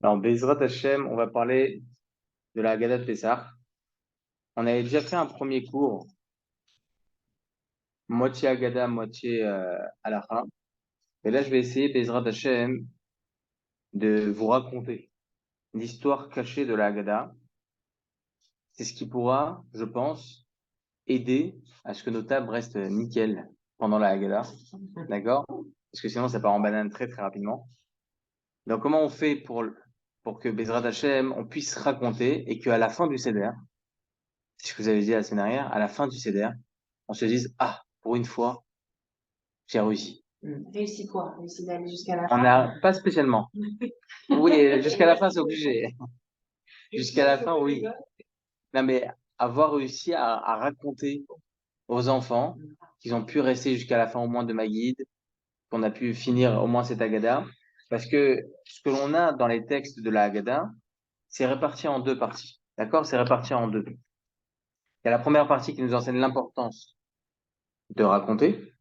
Alors, Bezrat Hashem, on va parler de la Haggadah de Pessah. On avait déjà fait un premier cours, moitié Haggadah, moitié Halakha. Et là, je vais essayer, Bezrat Hashem, de vous raconter l'histoire cachée de la Haggadah. C'est ce qui pourra, je pense, aider à ce que nos tables restent nickel pendant la Haggadah. D'accord? Parce que sinon, ça part en banane très, très rapidement. Donc, comment on fait pour que Bezrat Hashem, on puisse raconter et qu'à la fin du Seder, c'est ce que vous avez dit la semaine dernière, à la fin du Seder, on se dise, ah, pour une fois, j'ai réussi. Réussi quoi? Réussi d'aller jusqu'à la On fin? n'a pas spécialement. Oui, jusqu'à la fin, c'est obligé. Jusqu'à la fin, oui. Non, mais avoir réussi à raconter aux enfants qu'ils ont pu rester jusqu'à la fin au moins de ma guide, qu'on a pu finir au moins cette Haggadah. Parce que ce que l'on a dans les textes de la Haggadah, c'est réparti en deux parties. D'accord? C'est réparti en deux. Il y a la première partie qui nous enseigne l'importance de raconter.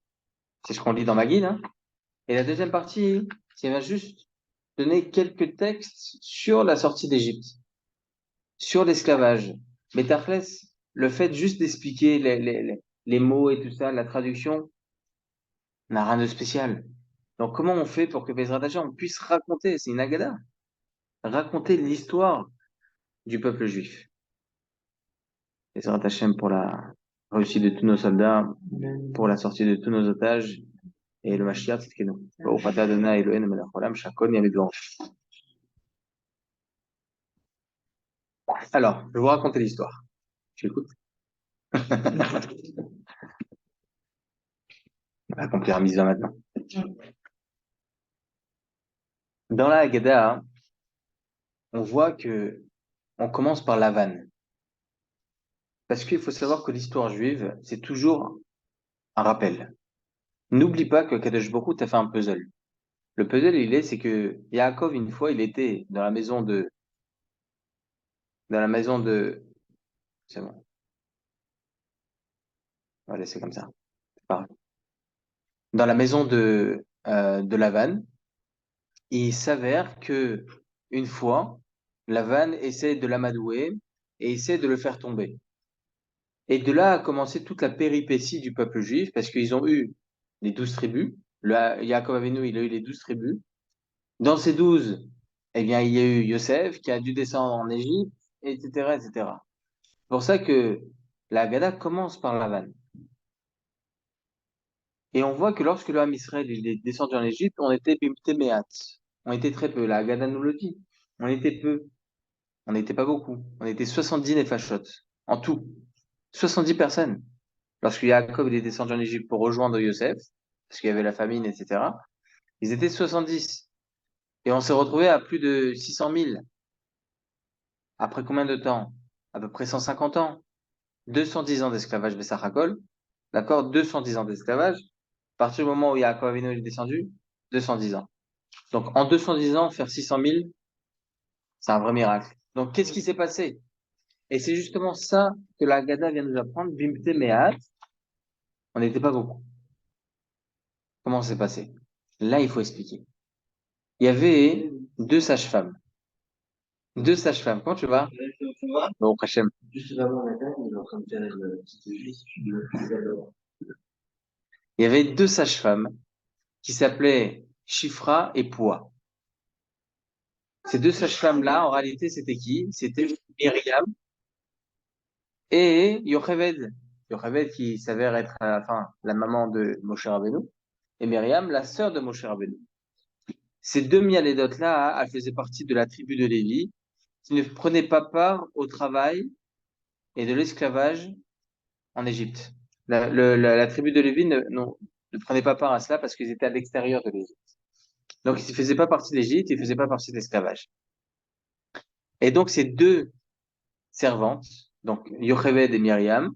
C'est ce qu'on lit dans ma guide, hein. Et la deuxième partie, c'est va juste donner quelques textes sur la sortie d'Égypte, sur l'esclavage. Mais Tarflès, le fait juste d'expliquer les mots et tout ça, la traduction, n'a rien de spécial. Donc comment on fait pour que Bezrat Hashem, on puisse raconter, c'est une agada, raconter l'histoire du peuple juif. Bezrat Hashem pour la réussite de tous nos soldats, pour la sortie de tous nos otages, et le Mashiach, c'est que nous. Au Fata Adonai Elohim Melech Olam, Shakon Yamedu. Alors, je vais vous raconter l'histoire. Tu écoutes? On va accomplir la mise maintenant. Dans la Haggadah, on voit que on commence par la vanne. Parce qu'il faut savoir que l'histoire juive, c'est toujours un rappel. N'oublie pas que Kadosh Baruch Hu t'a fait un puzzle. Le puzzle, c'est que Yaakov, une fois, il était dans la maison de, c'est bon, on va laisser comme ça. C'est pas grave. Dans la maison de Lavan, il s'avère que, une fois, Lavan essaie de l'amadouer et essaie de le faire tomber. Et de là a commencé toute la péripétie du peuple juif, parce qu'ils ont eu les 12 tribus. Yaakov Avinu, il a eu les 12 tribus. Dans ces 12, eh bien, il y a eu Yosef qui a dû descendre en Égypte, etc., etc. C'est pour ça que la Haggadah commence par la vanne. Et on voit que lorsque le Ham Israël il est descendu en Égypte, on était bimtemeat. On était très peu. La Haggadah nous le dit. On était peu. On n'était pas beaucoup. On était 70 néphachot. En tout. 70 personnes. Lorsque Jacob il est descendu en Égypte pour rejoindre Yosef, parce qu'il y avait la famine, etc., ils étaient 70. Et on s'est retrouvé à plus de 600 000. Après combien de temps? À peu près 150 ans. 210 ans d'esclavage Bessachakol. D'accord? 210 ans d'esclavage. À partir du moment où Yaakov Avinu est descendu, 210 ans. Donc, en 210 ans, faire 600 000, c'est un vrai miracle. Donc, qu'est-ce qui s'est passé? Et c'est justement ça que la Haggadah vient nous apprendre. Bimte Me'at. On n'était pas beaucoup. Comment c'est passé? Là, il faut expliquer. Il y avait deux sages-femmes. Deux sages-femmes. Comment tu vas? Bon, Hachem. Il y avait deux sages-femmes qui s'appelaient Shifra et Poua. Ces deux sages-femmes-là, en réalité, c'était qui? C'était Myriam et Yocheved. Yocheved qui s'avère être à la fin la maman de Moshe Rabbeinu et Myriam, la sœur de Moshe Rabbeinu. Ces deux mialédotes-là, elles faisaient partie de la tribu de Lévi qui ne prenaient pas part au travail et de l'esclavage en Égypte. La tribu de Lévi ne prenait pas part à cela parce qu'ils étaient à l'extérieur de l'Égypte. Donc, ils ne faisaient pas partie de l'Égypte, ils ne faisaient pas partie de l'esclavage. Et donc, ces deux servantes, donc Yocheved et Myriam,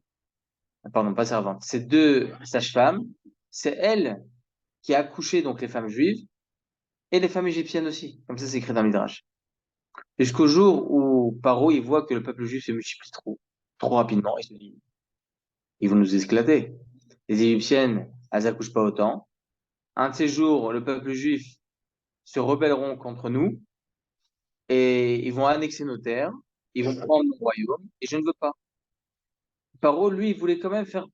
pardon, pas servantes, ces deux sages-femmes, c'est elles qui accouchaient donc les femmes juives et les femmes égyptiennes aussi. Comme ça, c'est écrit dans le Midrash. Jusqu'au jour où Paro, il voit que le peuple juif se multiplie trop rapidement, il se dit, ils vont nous esclaver. Les Égyptiennes, elles accouchent pas autant. Un de ces jours, le peuple juif se rebelleront contre nous et ils vont annexer nos terres, ils vont prendre nos royaumes, et je ne veux pas. Paro, lui, il voulait quand même faire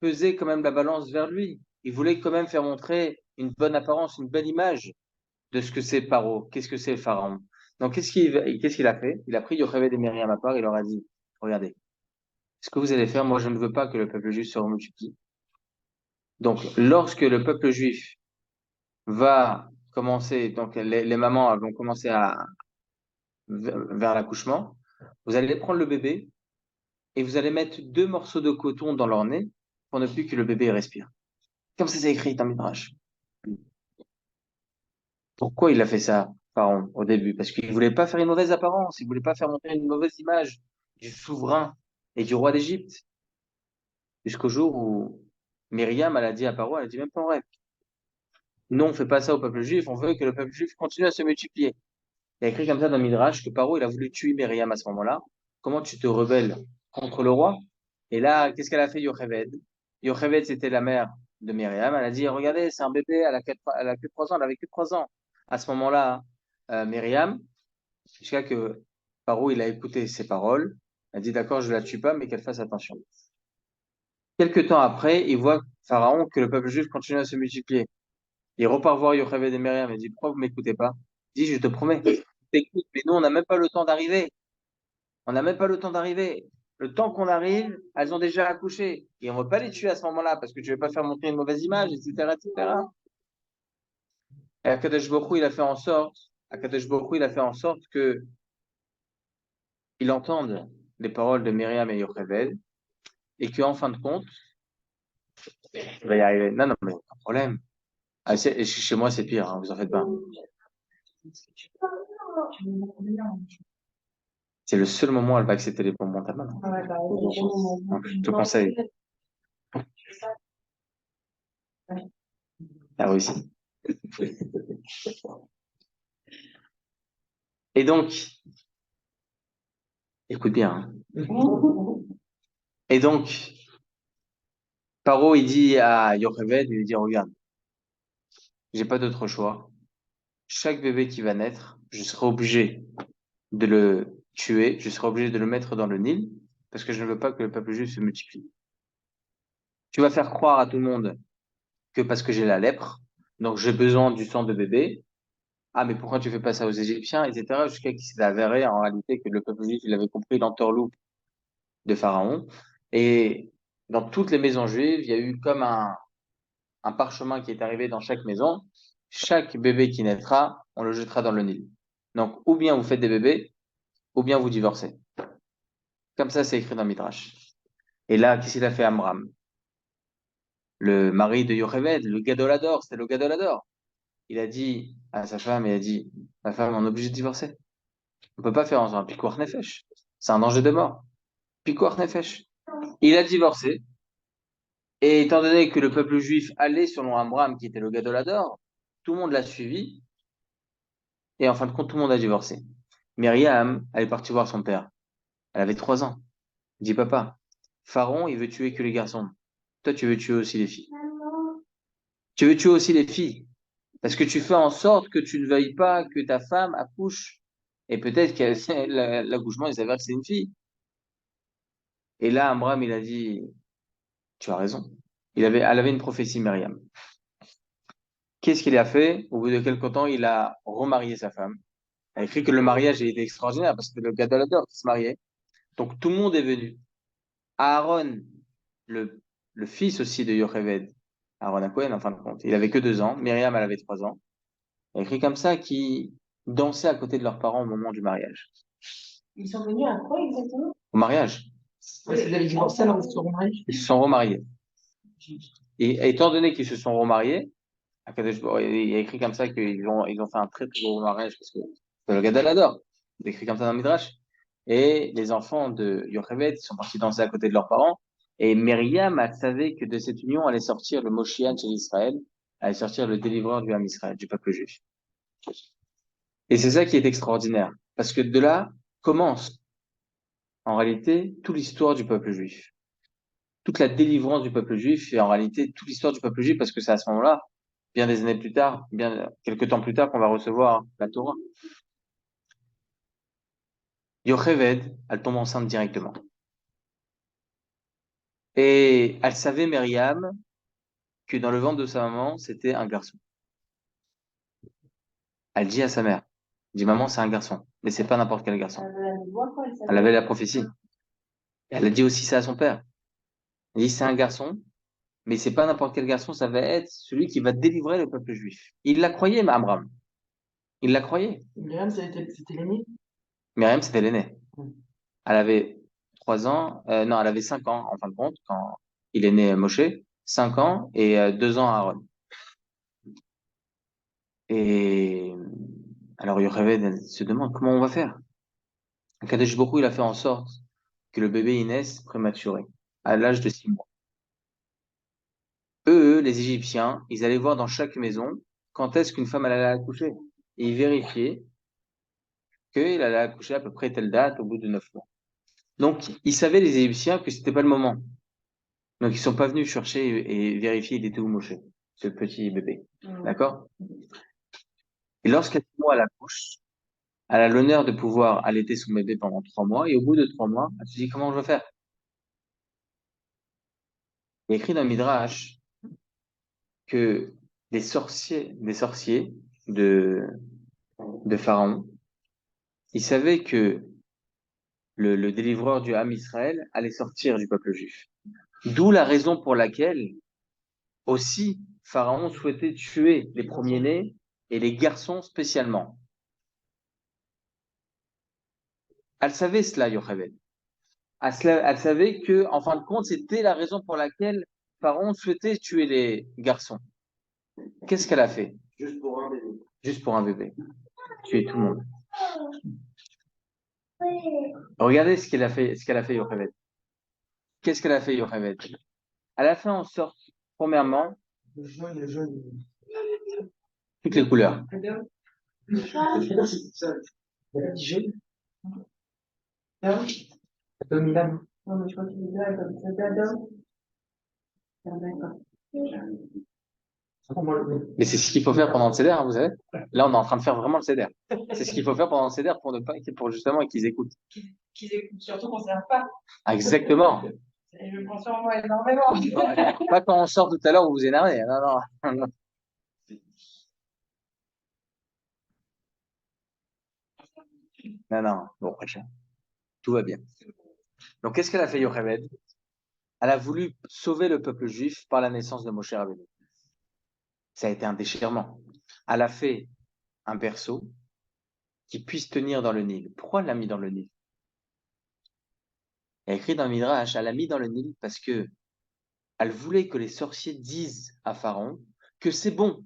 peser quand même la balance vers lui. Il voulait quand même faire montrer une bonne apparence, une belle image de ce que c'est Paro, qu'est-ce que c'est le pharaon. Donc, qu'est-ce qu'il a fait? Il a pris Yocheved et Myriam à part, il leur a dit, regardez, ce que vous allez faire, moi, je ne veux pas que le peuple juif se multiplie. Donc, lorsque le peuple juif va commencer, donc les mamans vont commencer vers l'accouchement, vous allez prendre le bébé et vous allez mettre 2 morceaux de coton dans leur nez pour ne plus que le bébé respire. Comme ça, c'est écrit dans Midrash. Pourquoi il a fait ça, Pharaon, au début? Parce qu'il voulait pas faire une mauvaise apparence, il voulait pas faire montrer une mauvaise image du souverain et du roi d'Égypte. Jusqu'au jour où Myriam, elle a dit à Pharaon, elle a dit même pas en rêve. Non, on fait pas ça au peuple juif, on veut que le peuple juif continue à se multiplier. Il y a écrit comme ça dans Midrash que Pharaon, il a voulu tuer Myriam à ce moment-là. Comment tu te rebelles contre le roi? Et là, qu'est-ce qu'elle a fait, Yocheved? Yocheved, c'était la mère de Myriam. Elle a dit, regardez, c'est un bébé, elle a que 3 ans, elle avait que 3 ans. À ce moment-là, Myriam, jusqu'à que Pharaon, il a écouté ses paroles, elle a dit, d'accord, je la tue pas, mais qu'elle fasse attention. Quelques temps après, il voit Pharaon que le peuple juif continue à se multiplier. Il repart voir Yocheved et Myriam et dit, pourquoi vous m'écoutez pas? Il dit, je te promets, je t'écoute, mais nous, on n'a même pas le temps d'arriver. On n'a même pas le temps d'arriver. Le temps qu'on arrive, elles ont déjà accouché. Et on ne va pas les tuer à ce moment-là parce que tu ne veux pas faire montrer une mauvaise image, etc., etc. Et Akadosh Baruch Hu, il a fait en sorte que il entende les paroles de Myriam et Yocheved et qu'en fin de compte, il va y arriver. Non, non, mais pas de problème. Ah, chez moi, c'est pire, hein, vous en faites pas. C'est le seul moment où elle va accepter les bonbons ta main. Ah ouais, bah, Donc, je te conseille. Elle a réussi. Et donc, écoute bien. Hein. Et donc, Paro, il dit à Yocheved, il lui dit, regarde, j'ai pas d'autre choix. Chaque bébé qui va naître, je serai obligé de le tuer, je serai obligé de le mettre dans le Nil, parce que je ne veux pas que le peuple juif se multiplie. Tu vas faire croire à tout le monde que parce que j'ai la lèpre, donc j'ai besoin du sang de bébé. Ah, mais pourquoi tu fais pas ça aux Égyptiens, etc. Jusqu'à qu'il s'est avéré en réalité que le peuple juif, il avait compris l'entourloupe de Pharaon. Et dans toutes les maisons juives, il y a eu comme un parchemin qui est arrivé dans chaque maison. Chaque bébé qui naîtra, on le jettera dans le Nil. Donc, ou bien vous faites des bébés, ou bien vous divorcez. Comme ça, c'est écrit dans Midrash. Et là, qu'est-ce qu'il a fait Amram? Le mari de Yocheved, le Gadolador, c'était le Gadolador. Il a dit à sa femme, il a dit, ma femme, on est obligé de divorcer. On peut pas faire un pikuach nefesh. C'est un danger de mort. Pikuach nefesh. Il a divorcé. Et étant donné que le peuple juif allait selon Amram, qui était le Gadolador, tout le monde l'a suivi. Et en fin de compte, tout le monde a divorcé. Myriam, elle est partie voir son père. Elle avait 3 ans. Il dit, papa, Pharaon, il veut tuer que les garçons. Toi, tu veux tuer aussi les filles. Tu veux tuer aussi les filles. Parce que tu fais en sorte que tu ne veuilles pas que ta femme accouche. Et peut-être que l'accouchement, il s'avère que c'est une fille. Et là, Amram, il a dit, tu as raison. Elle avait une prophétie, Myriam. Qu'est-ce qu'il a fait? Au bout de quelque temps, il a remarié sa femme. Elle a écrit que le mariage était extraordinaire parce que le Gadolader qui se mariait. Donc tout le monde est venu. Aaron, le, le fils aussi de Yocheved, Aaron à Cohen en fin de compte, il avait que 2 ans. Myriam, elle avait 3 ans. Elle a écrit comme ça qui dansaient à côté de leurs parents au moment du mariage. Ils sont venus à quoi exactement? Au mariage. Ouais, c'est David Divorcé, alors ils se remariés. Ils se sont remariés. Et étant donné qu'ils se sont remariés, il y a écrit comme ça qu'ils ont fait un très très beau mariage parce que le Gadol adore. C'est écrit comme ça dans le Midrash. Et les enfants de Yocheved sont partis danser à côté de leurs parents. Et Myriam, elle savait que de cette union allait sortir le Moshiach chez Israël, allait sortir le délivreur du Ham Israël, du peuple juif. Et c'est ça qui est extraordinaire. Parce que de là commence, en réalité, toute l'histoire du peuple juif. Toute la délivrance du peuple juif et en réalité toute l'histoire du peuple juif parce que c'est à ce moment-là, bien des années plus tard, bien quelques temps plus tard qu'on va recevoir la Torah. Yocheved, elle tombe enceinte directement. Et elle savait, Myriam, que dans le ventre de sa maman, c'était un garçon. Elle dit à sa mère, elle dit, maman, c'est un garçon, mais c'est pas n'importe quel garçon. Elle avait la prophétie. Elle a dit aussi ça à son père. Elle dit, c'est un garçon, mais c'est pas n'importe quel garçon, ça va être celui qui va délivrer le peuple juif. Il la croyait, Abraham. Il la croyait. Myriam, c'était l'aîné? Myriam, c'était l'aînée. Elle avait 3 ans, non, elle avait 5 ans, en fin de compte, quand il est né Moshe, 5 ans et 2 ans Aaron. Et alors Yocheved elle se demande comment on va faire. Kadesh Baruch Hu, il a fait en sorte que le bébé il naisse prématuré, à l'âge de 6 mois. Les Égyptiens, ils allaient voir dans chaque maison quand est-ce qu'une femme elle allait accoucher. Et ils vérifiaient qu'il allait accoucher à peu près telle date au bout de 9 mois. Donc, ils savaient, les Égyptiens, que c'était pas le moment. Donc, ils sont pas venus chercher et vérifier il était où Moshe, ce petit bébé. D'accord? Et lorsqu'à 6 mois, elle accouche, elle a l'honneur de pouvoir allaiter son bébé pendant 3 mois. Et au bout de 3 mois, elle se dit, comment je vais faire? Il est écrit dans le Midrash que des sorciers de Pharaon, ils savaient que le délivreur du Ham Israël allait sortir du peuple juif. D'où la raison pour laquelle aussi Pharaon souhaitait tuer les premiers-nés et les garçons spécialement. Elle savait cela, Yocheved. Elle savait que, en fin de compte, c'était la raison pour laquelle Pharaon souhaitait tuer les garçons. Qu'est-ce qu'elle a fait? Juste pour un bébé. Juste pour un bébé. Tuer tout le monde. Regardez ce qu'elle a fait, Yocheved. Qu'est-ce qu'elle a fait, Yocheved? Elle a fait en sorte, premièrement, Le jaune. toutes les couleurs. Elle a dit jaune. Non, Adam, Milan. Non, mais je crois qu'il est là, comme ça, Adam. Ah, d'accord. Mais c'est ce qu'il faut faire pendant le CEDER, hein, vous savez. Là, on est en train de faire vraiment le CEDER. C'est ce qu'il faut faire pendant le CEDER pour justement qu'ils écoutent. Qu'ils écoutent, surtout qu'on ne savent pas. Ah, exactement. Et je prends sur moi énormément. Pas quand on sort tout à l'heure, vous vous énervez. Non, non, non. Non, non. Bon, tout va bien. Donc, qu'est-ce qu'elle a fait, Yocheved? Elle a voulu sauver le peuple juif par la naissance de Moshe Rabbeinu. Ça a été un déchirement. Elle a fait un berceau qui puisse tenir dans le Nil. Pourquoi elle l'a mis dans le Nil? Il y a écrit dans le Midrash, elle l'a mis dans le Nil parce que elle voulait que les sorciers disent à Pharaon que c'est bon,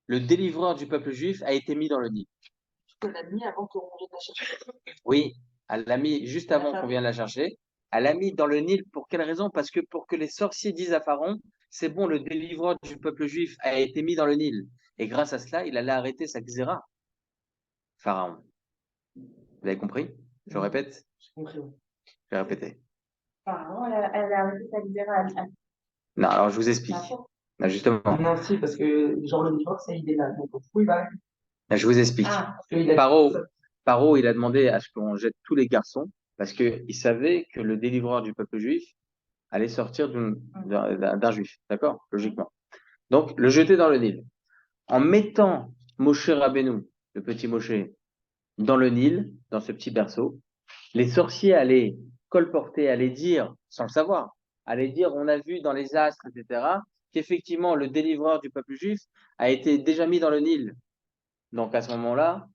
le délivreur du peuple juif a été mis dans le Nil. Elle l'a mis avant qu'on vienne la chercher. Oui, elle l'a mis juste avant qu'on vienne la chercher. Elle l'a mis dans le Nil pour quelle raison? Parce que pour que les sorciers disent à Pharaon, c'est bon, le délivreur du peuple juif a été mis dans le Nil. Et grâce à cela, il allait arrêter sa xéra, Pharaon. Vous avez compris? Je répète? J'ai compris. Je vais répéter. Enfin, elle a arrêté sa libérale. Non, alors je vous explique. Là, justement, Non, si, parce que genre le divorce, il est là. Donc, oui, bah. là, je vous explique. Ah, parce qu'il a Paro, il a demandé à ce qu'on jette tous les garçons parce qu'il savait que le délivreur du peuple juif allait sortir d'un juif. D'accord? Logiquement. Donc, le jeter dans le Nil. En mettant Moshe Rabbeinu, le petit Moshe, dans le Nil, dans ce petit berceau, les sorciers allaient colporter, allaient dire, sans le savoir, allaient dire, on a vu dans les astres, etc., qu'effectivement, le délivreur du peuple juif a été déjà mis dans le Nil. Donc, à ce moment-là,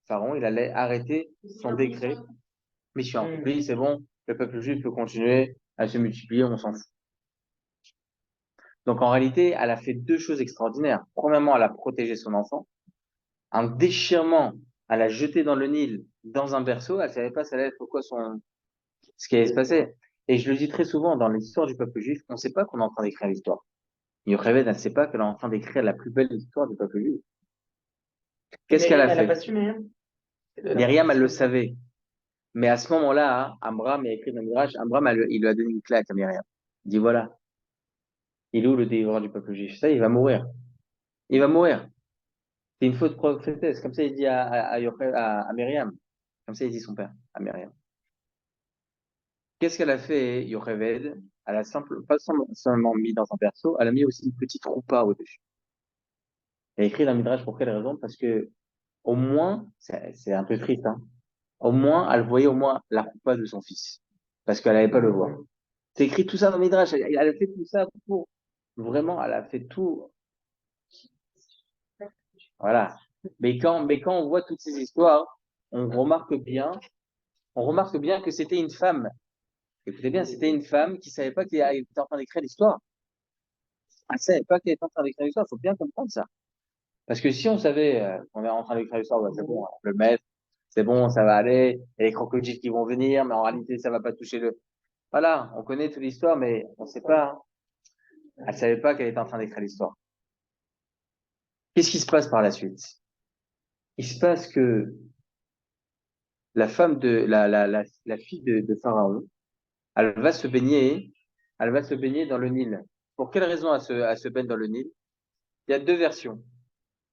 Pharaon, il allait arrêter son décret. Mission accomplie, c'est bon, le peuple juif peut continuer à se multiplier, on s'en fout. Donc, en réalité, elle a fait deux choses extraordinaires. Premièrement, elle a protégé son enfant. Un déchirement, elle a jeté dans le Nil, dans un berceau, elle savait pas ça allait être quoi ce qui allait se passer. Et je le dis très souvent, dans l'histoire du peuple juif, on ne sait pas qu'on est en train d'écrire l'histoire. Yocheved, elle ne sait pas qu'elle est en train d'écrire la plus belle histoire du peuple juif. Qu'est-ce qu'elle a Elle a fait? pas su, mais. Myriam, elle le savait. Mais à ce moment-là, hein, Amram, il y a écrit dans le Midrash, Amram, il lui a donné une claque à Myriam. Il dit, voilà, il est où le délivreur du peuple juif? Ça, il va mourir. Il va mourir. C'est une faute prophétesse. Comme ça, il dit à Myriam. Comme ça, il dit son père, à Myriam. Qu'est-ce qu'elle a fait, Yocheved? Elle a pas seulement mis dans un berceau, elle a mis aussi une petite roupa au-dessus. Elle a écrit dans le Midrash pour quelle raison? Parce que, au moins, c'est un peu triste, hein. Au moins, elle voyait au moins la roupa de son fils. Parce qu'elle n'allait pas le voir. C'est écrit tout ça dans le Midrash. Elle a fait tout ça pour, vraiment, elle a fait tout. Voilà. Mais quand on voit toutes ces histoires, on remarque bien que c'était une femme. Écoutez bien, c'était une femme qui savait pas qu'elle était en train d'écrire l'histoire. Elle savait pas qu'elle était en train d'écrire l'histoire. Il faut bien comprendre ça. Parce que si on savait qu'on est en train d'écrire l'histoire, bah, c'est bon, on peut le mettre, c'est bon, ça va aller, il y a les crocodiles qui vont venir, mais en réalité, ça va pas toucher le. Voilà, on connaît toute l'histoire, mais on sait pas, hein. Elle savait pas qu'elle était en train d'écrire l'histoire. Qu'est-ce qui se passe par la suite? Il se passe que la femme la fille de Pharaon, elle va se baigner, elle va se baigner dans le Nil. Pour quelle raison elle se baigne dans le Nil? Il y a deux versions.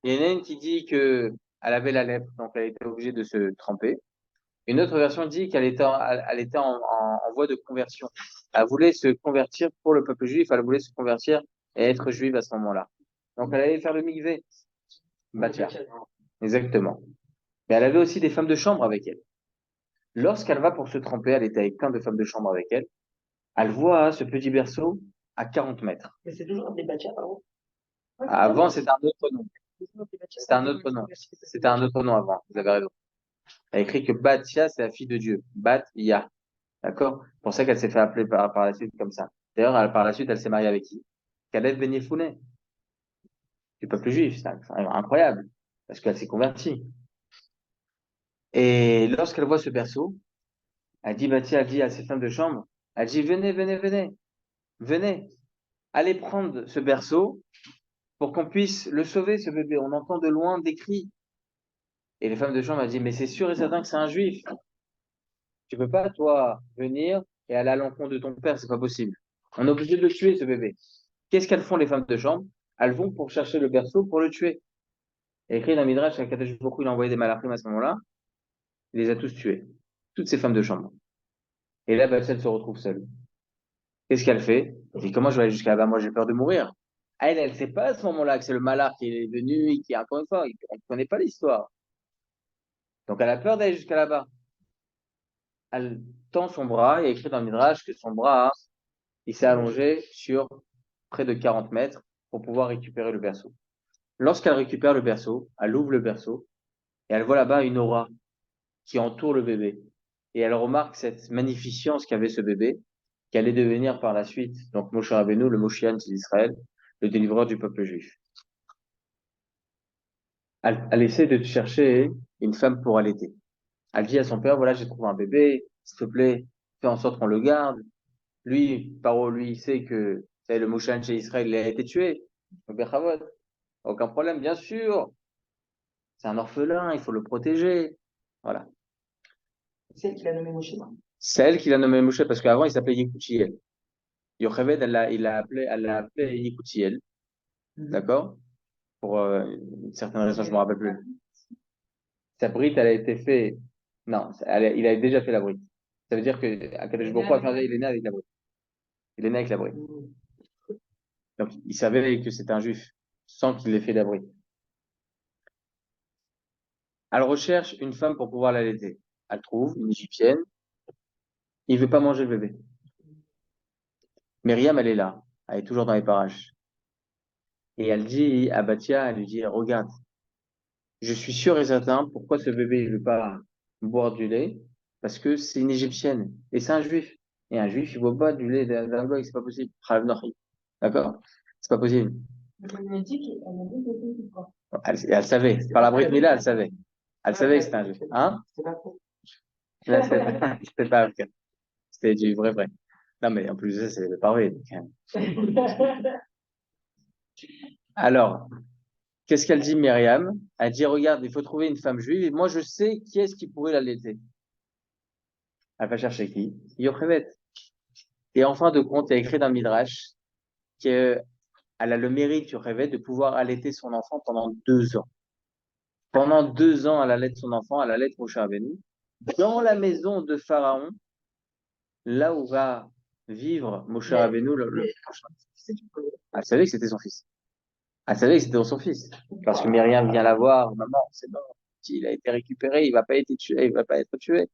Il y en a une qui dit que elle avait la lèpre, donc elle était obligée de se tremper. Une autre version dit qu'elle était, elle était en voie de conversion. Elle voulait se convertir pour le peuple juif, elle voulait se convertir et être juive à ce moment-là. Donc elle allait faire le mikvé. Bâtir. Exactement. Mais elle avait aussi des femmes de chambre avec elle. Lorsqu'elle va pour se tremper, elle était avec plein de femmes de chambre avec elle. Elle voit ce petit berceau à 40 mètres. Mais c'est toujours des bâtiments, pardon. Avant, c'était un autre nom. C'était un autre nom. C'était un autre nom avant. Vous avez raison. Elle écrit que Bathia, c'est la fille de Dieu. Bathia. D'accord? C'est pour ça qu'elle s'est fait appeler par la suite comme ça. D'ailleurs, par la suite, elle s'est mariée avec qui? Caleb Ben Yefouneh, du peuple juif. C'est incroyable. Parce qu'elle s'est convertie. Et lorsqu'elle voit ce berceau, elle dit, Bathia, elle dit à ses femmes de chambre, elle dit, venez, venez, venez, venez. Allez prendre ce berceau pour qu'on puisse le sauver, ce bébé. On entend de loin des cris. Et les femmes de chambre, elles disent, mais c'est sûr et certain que c'est un juif. Tu peux pas, toi, venir et aller à l'encontre de ton père, c'est pas possible. On est obligé de le tuer, ce bébé. Qu'est-ce qu'elles font, les femmes de chambre? Elles vont pour chercher le berceau pour le tuer. Et écrit dans Midrash, Akadosh Baruch Hu, il a envoyé des malachim à ce moment-là, il les a tous tués. Toutes ces femmes de chambre. Et là, Bathsheba se retrouve seule. Qu'est-ce qu'elle fait? Elle dit, comment je vais aller jusqu'à là-bas? Moi, j'ai peur de mourir. Elle sait pas à ce moment-là que c'est le malach qui est venu et qui, encore une fois, elle ne connaît pas l'histoire. Donc, elle a peur d'aller jusqu'à là-bas. Elle tend son bras, il y a écrit dans le Midrash que son bras, il s'est allongé sur près de 40 mètres pour pouvoir récupérer le berceau. Lorsqu'elle récupère le berceau, elle ouvre le berceau et elle voit là-bas une aura qui entoure le bébé. Et elle remarque cette magnificence qu'avait ce bébé, qui allait devenir par la suite, donc Moshe Rabbeinu, le Moshiach d'Israël, le délivreur du peuple juif. Elle essaie de chercher une femme pour allaiter. Elle dit à son père, voilà, j'ai trouvé un bébé, s'il te plaît, fais en sorte qu'on le garde. Lui, Paro, lui, il sait que c'est le Moshiach chez Israël, il a été tué. Bechavot. Aucun problème, bien sûr. C'est un orphelin, il faut le protéger. Voilà. C'est elle qui l'a nommé Moshe. C'est elle qui l'a nommé Moshe parce qu'avant, il s'appelait Yekutiel. Yocheved, elle l'a appelé Yekutiel. D'accord? Pour une certaine raison, je me rappelle plus. Sa brite, elle a été faite. Non, il a déjà fait la brite. Ça veut dire que Akadosh Baruch Hu, il est né avec la brite. Il est né avec la brite. Donc, il savait que c'était un juif sans qu'il ait fait la brite. Elle recherche une femme pour pouvoir l'allaiter. Elle trouve une égyptienne. Il veut pas manger le bébé. Myriam, elle est là. Elle est toujours dans les parages. Et elle dit à Bathia, elle lui dit, regarde, je suis sûr et certain, pourquoi ce bébé ne veut pas boire du lait? Parce que c'est une Égyptienne et c'est un juif. Et un juif, il boit pas du lait d'un goy, c'est pas possible. Khalaf Nahi. D'accord? C'est pas possible. Elle m'a dit qu'elle était quoi. Elle savait. Par la Brit Mila, elle savait. Elle savait que c'était un juif. Hein? C'est pas faux. Là, c'était pas africain. C'était du vrai vrai. Non, mais en plus, ça, c'est le parvé. Alors, qu'est-ce qu'elle dit, Myriam? Elle dit, regarde, il faut trouver une femme juive et moi, je sais qui est-ce qui pourrait l'allaiter. Elle va chercher qui? Yocheved. Et en fin de compte, il y a écrit dans le Midrash qu'elle a le mérite, Yocheved, de pouvoir allaiter son enfant pendant 2 ans. Pendant 2 ans, elle allait son enfant, elle allait Moshe Rabbeinu. dans la maison de Pharaon, là où va vivre Moshe Rabbeinu le prochain. Elle savait que c'était son fils. Elle savait que c'était son fils. Parce que Myriam vient la voir, maman, c'est bon, il a été récupéré, il va pas être tué, il va pas être tué.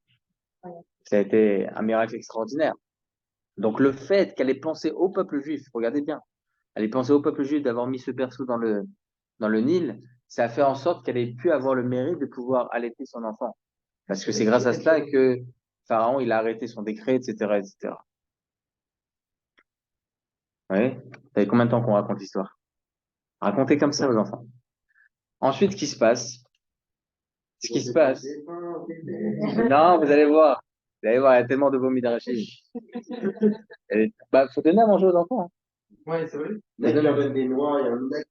Ça a été un miracle extraordinaire. Donc le fait qu'elle ait pensé au peuple juif, regardez bien, elle ait pensé au peuple juif d'avoir mis ce berceau dans le Nil, ça a fait en sorte qu'elle ait pu avoir le mérite de pouvoir allaiter son enfant. Parce que c'est grâce à cela que Pharaon, il a arrêté son décret, etc., etc. Oui. Ça fait combien de temps qu'on raconte l'histoire? Racontez comme ça aux enfants. Ensuite, ce qui se passe? Ce qui se passe? Non, vous allez voir. Vous allez voir, il y a tellement de vomi d'arachide. Bah, faut donner à manger aux enfants. Hein. Ouais, c'est vrai. Faut donner- Des noix, il y a un mec.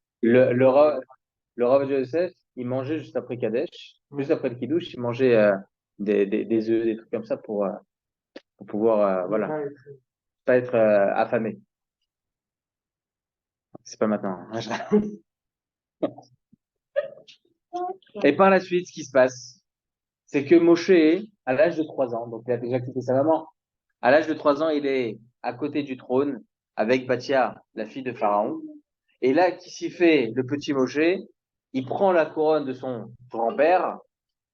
Le Rav Joseph, il mangeait juste après Kadesh, juste après le Kiddush, il mangeait des œufs, des trucs comme ça pour pouvoir, voilà, pas être affamé. C'est pas maintenant. Hein. Et par la suite, ce qui se passe, c'est que Moshe, à l'âge de 3 ans, donc il a déjà quitté sa maman, à l'âge de 3 ans, il est à côté du trône avec Bathia, la fille de Pharaon. Et là, qui s'y fait le petit Moshe, il prend la couronne de son grand-père,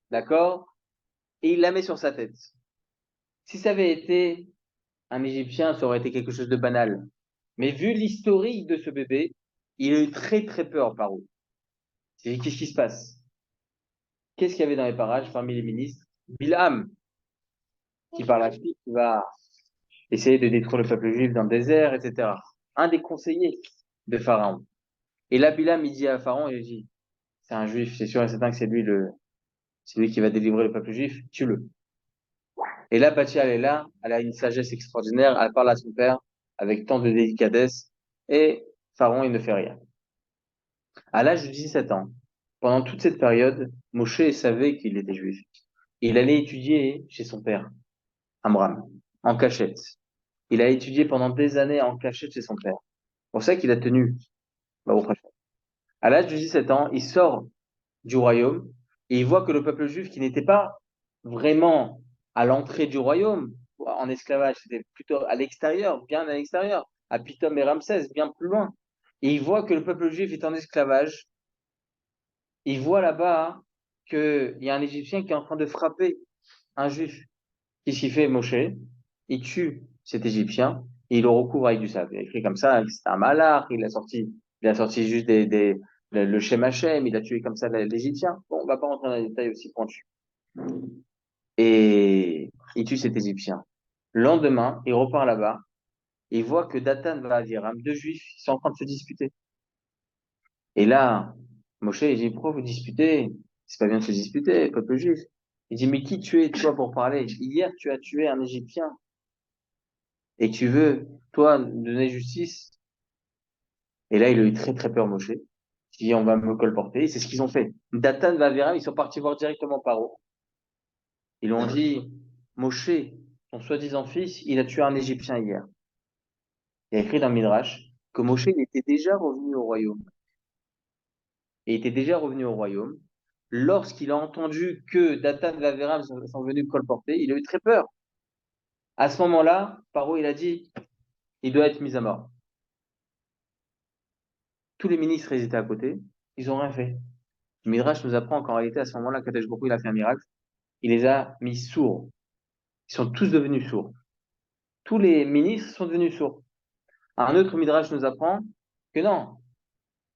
d'accord, et il la met sur sa tête. Si ça avait été un Égyptien, ça aurait été quelque chose de banal. Mais vu l'historique de ce bébé, il a eu très très peur, Paro. Qu'est-ce qui se passe? Qu'est-ce qu'il y avait dans les parages parmi les ministres? Bilham, qui par la suite va essayer de détruire le peuple juif dans le désert, etc. Un des conseillers de Pharaon. Et là, Bilham, il dit à Pharaon, il dit, c'est un juif, c'est sûr et certain que c'est lui qui va délivrer le peuple juif, tue-le. Et là, Bathia, elle est là, elle a une sagesse extraordinaire, elle parle à son père avec tant de délicatesse, et Pharaon, il ne fait rien. À l'âge de 17 ans, pendant toute cette période, Moshe savait qu'il était juif. Il allait étudier chez son père, Amram, en cachette. Il a étudié pendant des années en cachette chez son père. C'est pour ça qu'il a tenu au prochain. À l'âge de 17 ans, il sort du royaume et il voit que le peuple juif qui n'était pas vraiment à l'entrée du royaume, en esclavage, c'était plutôt à l'extérieur, bien à l'extérieur, à Pithom et Ramsès, bien plus loin. Et il voit que le peuple juif est en esclavage. Il voit là-bas qu'il y a un Égyptien qui est en train de frapper un juif. Qu'est-ce qu'il fait, Moshe? Il tue cet Égyptien et il le recouvre avec du sable. Il a écrit comme ça, c'est un malard, il a sorti juste le Shem Hashem, il a tué comme ça l'Égyptien. Bon, on va pas rentrer dans les détails aussi pointus. Et il tue cet Égyptien. Le lendemain, il repart là-bas, et il voit que Dathan va à Aviram, deux juifs, ils sont en train de se disputer. Et là, Moshe, il dit, pourquoi vous disputez? C'est pas bien de se disputer, peuple juif. Il dit, mais qui tu es, toi, pour parler? Hier, tu as tué un Égyptien. Et tu veux, toi, donner justice? Et là, il a eu très, très peur, Moshe. Il dit, on va me colporter. C'est ce qu'ils ont fait. Dathan va à Aviram, ils sont partis voir directement Paro. Ils lui ont dit, Moshe, ton soi-disant fils, il a tué un Égyptien hier. Il y a écrit dans le Midrash que Moshe il était déjà revenu au royaume. Et il était déjà revenu au royaume. Lorsqu'il a entendu que Dathan et Aviram sont venus le colporter, il a eu très peur. À ce moment-là, Paro, il a dit, il doit être mis à mort. Tous les ministres, ils étaient à côté. Ils n'ont rien fait. Le Midrash nous apprend qu'en réalité, à ce moment-là, Kadesh Baruch Hu, il a fait un miracle. Il les a mis sourds. Ils sont tous devenus sourds. Tous les ministres sont devenus sourds. Un autre Midrash nous apprend que non,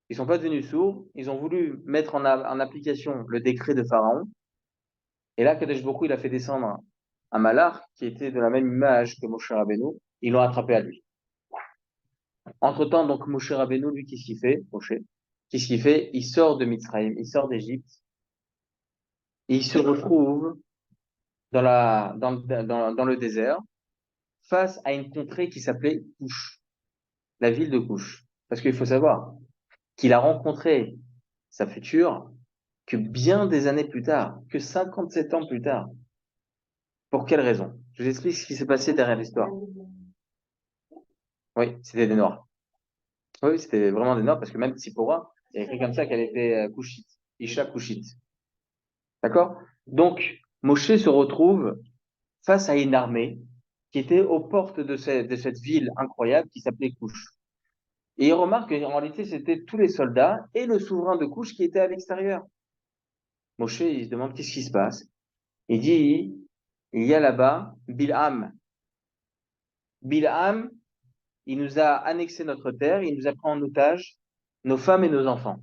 ils sont pas devenus sourds. Ils ont voulu mettre en application le décret de Pharaon. Et là, Kadesh Baruch Hu, il a fait descendre un malach qui était de la même image que Moshe Rabbeinu. Ils l'ont attrapé à lui. Entre-temps, donc, Moshe Rabbeinu, lui, qu'est-ce qu'il fait? Moshe, qu'est-ce qu'il fait? Il sort de Mitzrayim, il sort d'Égypte. Et il se retrouve dans le désert face à une contrée qui s'appelait Couche, la ville de Couche. Parce qu'il faut savoir qu'il a rencontré sa future que bien des années plus tard, que 57 ans plus tard. Pour quelle raison? Je vous explique ce qui s'est passé derrière l'histoire. Oui, c'était des Noirs. Oui, c'était vraiment des Noirs parce que même Tsipora, il y a écrit comme ça qu'elle était Couchite, Isha Couchite. D'accord? Donc, Moshe se retrouve face à une armée qui était aux portes de cette ville incroyable qui s'appelait Couche. Et il remarque qu'en réalité, c'était tous les soldats et le souverain de Couche qui étaient à l'extérieur. Moshe, il se demande qu'est-ce qui se passe. Il dit, il y a là-bas Bilham. Bilham, il nous a annexé notre terre, il nous a pris en otage nos femmes et nos enfants.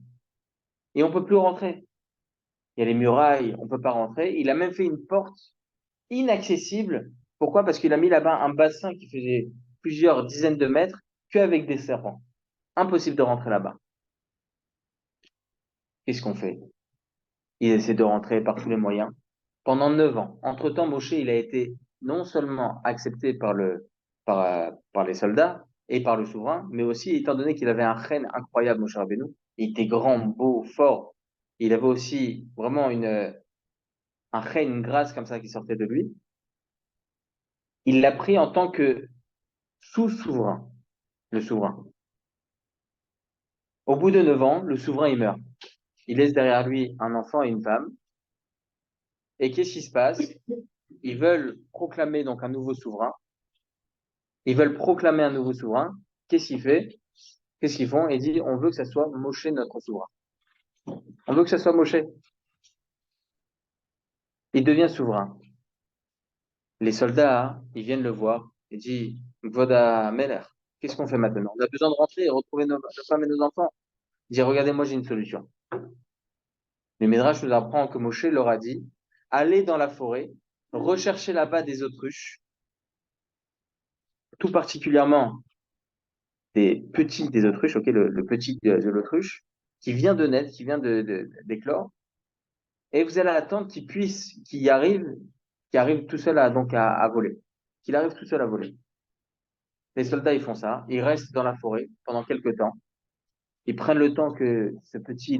Et on peut plus rentrer. Il y a les murailles, on peut pas rentrer. Il a même fait une porte inaccessible. Pourquoi? Parce qu'il a mis là-bas un bassin qui faisait plusieurs dizaines de mètres qu'avec des serpents. Impossible de rentrer là-bas. Qu'est-ce qu'on fait? Il essaie de rentrer par tous les moyens. Pendant 9 ans. Entre-temps, Moshe, il a été non seulement accepté par les soldats et par le souverain, mais aussi, étant donné qu'il avait un règne incroyable, Moshe Rabbeinu, il était grand, beau, fort. Il avait aussi vraiment un règne, une grâce comme ça qui sortait de lui. Il l'a pris en tant que sous-souverain, le souverain. Au bout de 9 ans, le souverain, il meurt. Il laisse derrière lui un enfant et une femme. Et qu'est-ce qui se passe? Ils veulent proclamer donc un nouveau souverain. Ils veulent proclamer un nouveau souverain. Qu'est-ce qu'il fait? Qu'est-ce qu'ils font? Ils disent, on veut que ça soit Moshe notre souverain. On veut que ça soit Moshe. Il devient souverain. Les soldats, ils viennent le voir. Ils disent, Voda Meller, qu'est-ce qu'on fait maintenant? On a besoin de rentrer et retrouver nos femmes et nos enfants. Il dit, regardez, moi j'ai une solution. Le Midrash nous apprend que Moshe leur a dit, allez dans la forêt, recherchez là-bas des autruches, tout particulièrement des autruches, ok, le petit de l'autruche, qui vient de naître, qui vient d'éclore, et vous allez attendre qu'il arrive tout seul à voler, qu'il arrive tout seul à voler. Les soldats, ils font ça, ils restent dans la forêt pendant quelques temps, ils prennent le temps que ce petit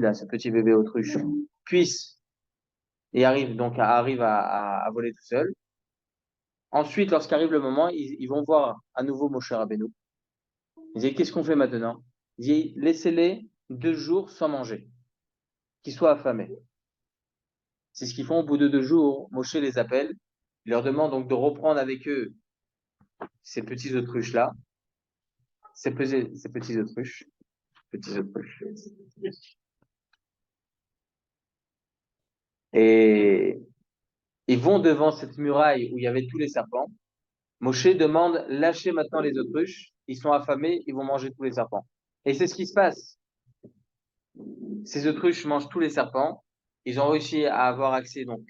bébé autruche puisse et arrive à voler tout seul. Ensuite, lorsqu'arrive le moment, ils vont voir à nouveau Moshe Rabbeinu. Ils disent, qu'est-ce qu'on fait maintenant? Ils disent, laissez-les 2 jours sans manger, qu'ils soient affamés. C'est ce qu'ils font au bout de 2 jours. Moshe les appelle. Il leur demande donc de reprendre avec eux ces petits autruches-là, ces petits autruches, petits autruches. Et ils vont devant cette muraille où il y avait tous les serpents. Moshe demande, lâchez maintenant les autruches. Ils sont affamés, ils vont manger tous les serpents. Et c'est ce qui se passe. Ces autruches mangent tous les serpents. Ils ont réussi à avoir accès donc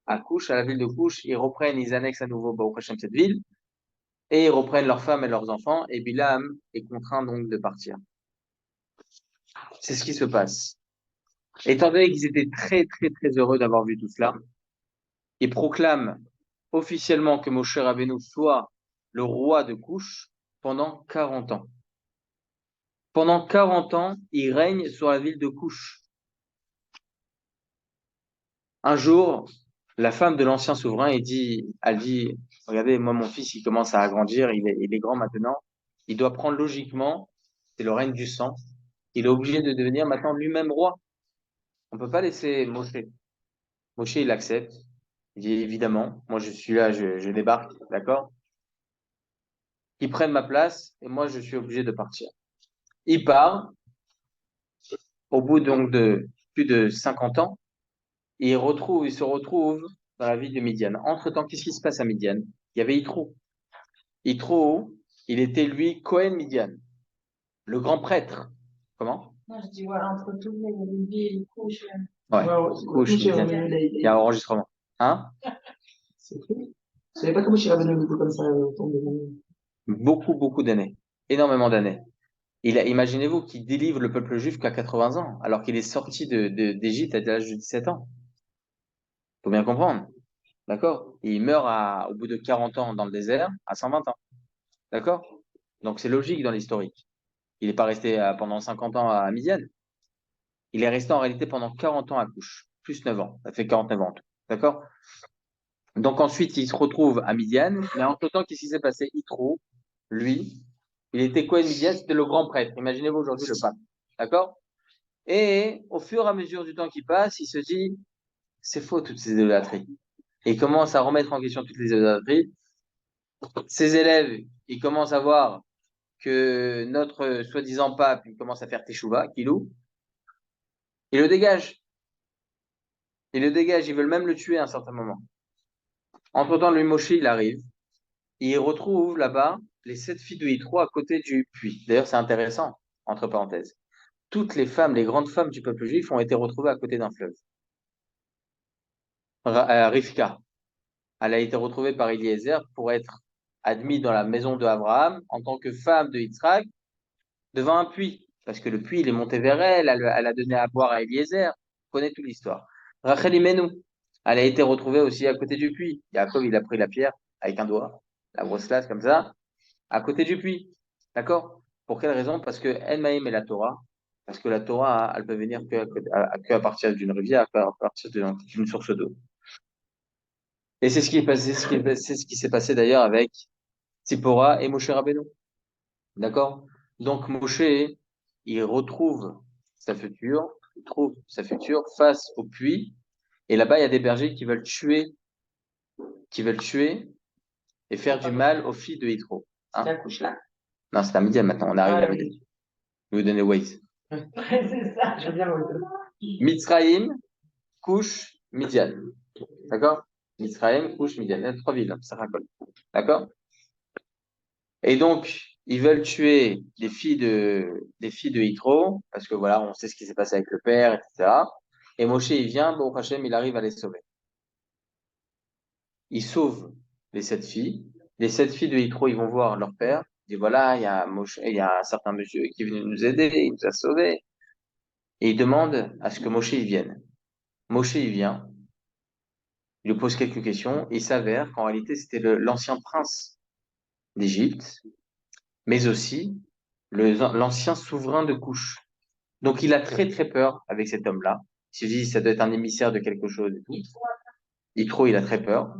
à Couche, à la ville de Couche. Ils annexent à nouveau Baruch Hashem cette ville. Et ils reprennent leurs femmes et leurs enfants. Et Bilam est contraint donc de partir. C'est ce qui se passe. Étant donné qu'ils étaient très, très, très heureux d'avoir vu tout cela, ils proclament officiellement que Moshe Rabbeinu soit le roi de Couche pendant 40 ans. Pendant 40 ans, il règne sur la ville de Couche. Un jour, la femme de l'ancien souverain, elle dit, regardez, moi, mon fils, il commence à grandir, il est grand maintenant. Il doit prendre logiquement, c'est le règne du sang. Il est obligé de devenir maintenant lui-même roi. On peut pas laisser Moshe. Moshe, il accepte. Il dit, évidemment, moi, je suis là, je débarque, d'accord? Ils prennent ma place et moi, je suis obligé de partir. Il part, au bout donc de plus de 50 ans, et il se retrouve dans la ville de Midian. Entre-temps, qu'est-ce qui se passe à Midian? Il y avait Yitro. Yitro, il était lui Cohen Midian, le grand prêtre. Comment? Non, je dis, ouais, entre tout, il y a une ville, couche. Ouais, couche, Midian. Il y a un enregistrement. Hein? C'est tout. Je savais pas comment je ramené le comme ça autour de nous. Beaucoup, beaucoup d'années. Énormément d'années. Imaginez-vous qu'il délivre le peuple juif qu'à 80 ans, alors qu'il est sorti d'Égypte à l'âge de 17 ans. Faut bien comprendre. D'accord? Et il meurt au bout de 40 ans dans le désert, à 120 ans. D'accord? Donc c'est logique dans l'historique. Il n'est pas resté pendant 50 ans à Midian. Il est resté en réalité pendant 40 ans à Couche, plus 9 ans. Ça fait 49 ans en tout. D'accord? Donc ensuite, il se retrouve à Midian, mais entre-temps, qu'est-ce qui s'est passé? Yitro, lui, il était quoi Midian? C'était le grand prêtre. Imaginez-vous aujourd'hui le pape. D'accord? Et au fur et à mesure du temps qui passe, il se dit, c'est faux toutes ces idolâtries. et il commence à remettre en question toutes les idolâtries. Ses élèves, ils commencent à voir que notre soi-disant pape, il commence à faire teshuva, Kilou, il le dégage. Il le dégage, ils veulent même le tuer à un certain moment. Entre-temps, lui, Moshe, il arrive, et il retrouve là-bas les 7 filles de Yitro à côté du puits. D'ailleurs, c'est intéressant, entre parenthèses. Toutes les femmes, les grandes femmes du peuple juif ont été retrouvées à côté d'un fleuve. Rivka, elle a été retrouvée par Eliezer pour être admise dans la maison de Abraham en tant que femme de Yitzhak devant un puits. Parce que le puits, il est monté vers elle, elle a donné à boire à Eliezer. On connaît toute l'histoire. Rachel Imenu, elle a été retrouvée aussi à côté du puits. Yaakov, il a pris la pierre avec un doigt, la grosse lasse comme ça, à côté du puits. D'accord? Pour quelle raison? Parce que En Maïm est la Torah. Parce que la Torah, elle peut venir que à partir d'une rivière, à partir d'une source d'eau. Et c'est ce qui est passé, c'est ce qui s'est passé d'ailleurs avec Tzipora et Moshe Rabbeinu. D'accord? Donc Moshe, il retrouve il trouve sa future face au puits. Et là-bas, il y a des bergers qui veulent tuer et faire du mal aux filles de Yitro. C'est Hein? la couche là. Non, c'est à midi maintenant, on arrive à oui. midi. Je vais vous donner Waze. C'est ça, je veux bien le Mitzraïm, Couche, Midian. D'accord? Mitzraïm, Couche, Midian. Il y a 3 villes, ça raconte. D'accord? Et donc, ils veulent tuer des filles de Yitro, parce que voilà, on sait ce qui s'est passé avec le père, etc. Et Moshe, il vient, bon, Hachem, il arrive à les sauver. Il sauve les 7 filles. Les 7 filles de Yitro, ils vont voir leur père. Ils disent, voilà, il y a un certain monsieur qui est venu nous aider, il nous a sauvés. Et il demande à ce que Moshe, il vienne. Moshe, il vient. Il lui pose quelques questions. Il s'avère qu'en réalité, c'était l'ancien prince d'Égypte, mais aussi l'ancien souverain de Couche. Donc, il a très, très peur avec cet homme-là. Il se dit, ça doit être un émissaire de quelque chose et tout. Il a très peur.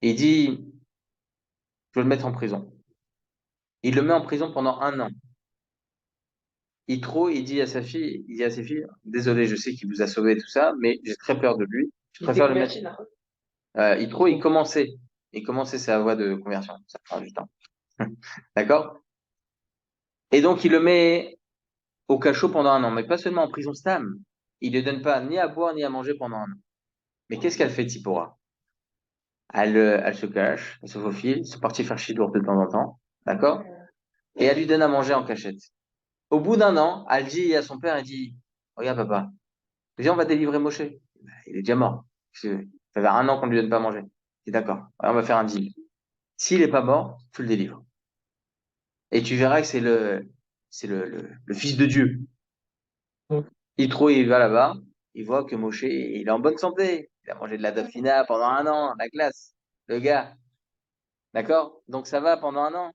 Et il dit, je veux le mettre en prison. Il le met en prison pendant 1 an. Il dit à ses filles, désolé, je sais qu'il vous a sauvé et tout ça, mais j'ai très peur de lui. Je préfère le mettre. Il commençait sa voie de conversion. Ça prend du temps. D'accord? Et donc, il le met au cachot pendant 1 an, mais pas seulement en prison Stam. Il ne donne pas ni à boire ni à manger pendant 1 an. Mais qu'est-ce qu'elle fait, Tzipora? Elle se cache, elle se faufile, elle est partie faire chidour de temps en temps. D'accord? Et elle lui donne à manger en cachette. Au bout d'1 an, elle dit à son père, elle dit, regarde papa, viens, on va délivrer Moshe. Il est déjà mort. Ça fait 1 an qu'on ne lui donne pas à manger. Il dit, d'accord, on va faire un deal. S'il n'est pas mort, tu le délivres. Et tu verras que c'est le fils de Dieu. Il va là-bas, il voit que Moshe, il est en bonne santé. Il a mangé de la dafina pendant 1 an, la glace, le gars. D'accord? Donc ça va pendant 1 an.